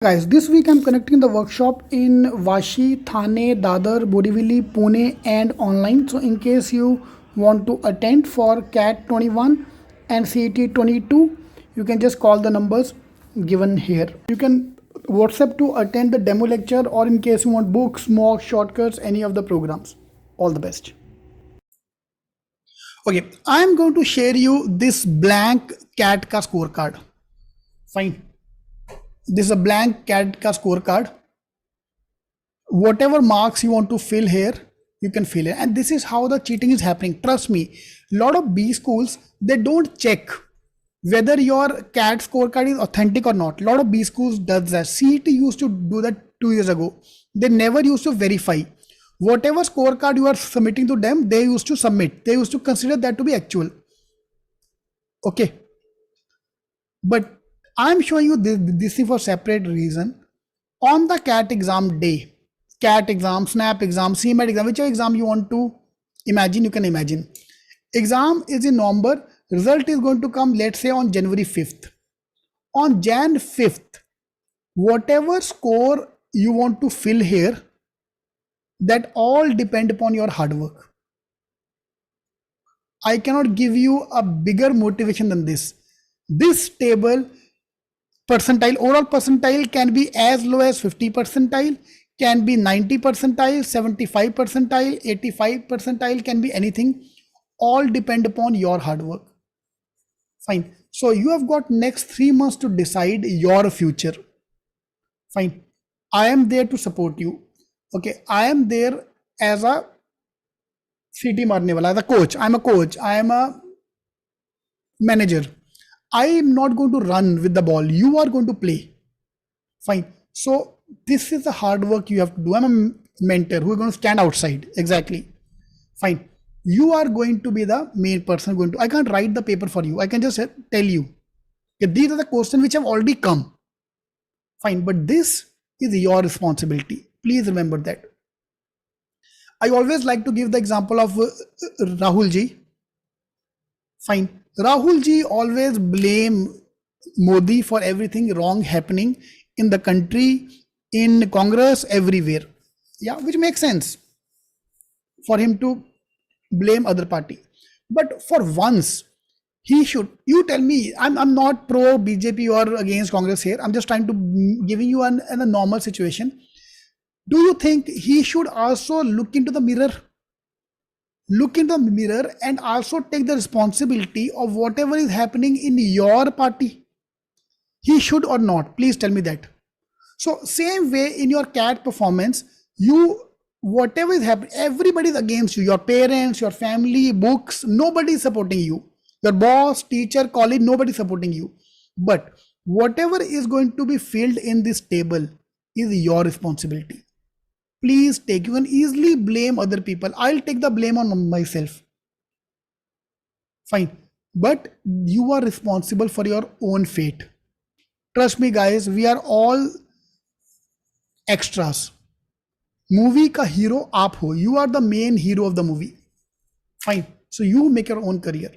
Guys, this week I'm conducting the workshop in Vashi, Thane, Dadar, Borivali, Pune and online. So in case you want to attend for CAT 21 and CET 22, you can just call the numbers given here. You can WhatsApp to attend the demo lecture, or in case you want books, mock, shortcuts, any of the programs. All the best. Okay, I'm going to share you this blank CAT ka scorecard. Fine. This is a blank CAT ka scorecard. Whatever marks you want to fill here, you can fill it. And this is how the cheating is happening. Trust me, a lot of B schools, they don't check whether your CAT scorecard is authentic or not. A lot of B schools does that. CET used to do that 2 years ago. They never used to verify. Whatever scorecard you are submitting to them, they used to submit. They used to consider that to be actual. Okay. But I'm showing you this is for separate reason. On the CAT exam day, CAT exam, SNAP exam, CMAT exam, whichever exam you want to imagine, you can imagine. Exam is in November, result is going to come, let's say, on January 5th. On Jan 5th, whatever score you want to fill here, that all depend upon your hard work. I cannot give you a bigger motivation than this. This table percentile, overall percentile can be as low as 50 percentile, can be 90 percentile, 75 percentile, 85 percentile, can be anything. All depend upon your hard work. Fine. So you have got next 3 months to decide your future. Fine. I am there to support you. Okay. I am there as a CT marne wala, as a coach. I'm a coach. I am a manager. I am not going to run with the ball. You are going to play. Fine. So this is the hard work you have to do. I'm a mentor who is going to stand outside. Exactly. Fine. You are going to be the main person going to. I can't write the paper for you. I can just tell you. Okay, these are the questions which have already come. Fine. But this is your responsibility. Please remember that. I always like to give the example of Rahul ji. Fine. Rahul ji always blame Modi for everything wrong happening in the country, in Congress, everywhere. Yeah, which makes sense for him to blame other party. But for once, he should. You tell me, I'm not pro BJP or against Congress here. I'm just trying to giving you a normal situation. Do you think he should also look into the mirror? Look into the mirror and also take the responsibility of whatever is happening in your party. He should or not? Please tell me that. So same way in your CAT performance, you whatever is happening, everybody is against you. Your parents, your family, books, nobody is supporting you. Your boss, teacher, colleague, nobody is supporting you. But whatever is going to be filled in this table is your responsibility. Please take. You can easily blame other people. I'll take the blame on myself. Fine. But you are responsible for your own fate. Trust me, guys, we are all extras. Movie ka hero aap ho. You are the main hero of the movie. Fine. So you make your own career.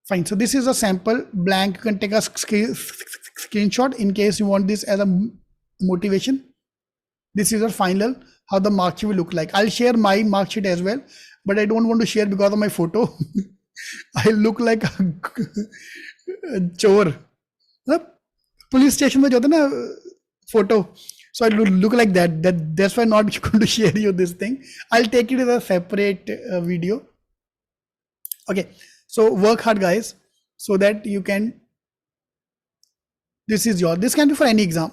Fine. So this is a sample blank. You can take a screenshot in case you want this as a motivation. This is your final, how the mark sheet will look like. I'll share my mark sheet as well, but I don't want to share because of my photo. I look like a chore. Police station mein jo hota na photo. So I look like that. That's why I'm not going to share you this thing. I'll take it as a separate video. Okay. So work hard, guys, so that you can. This is your. This can be for any exam.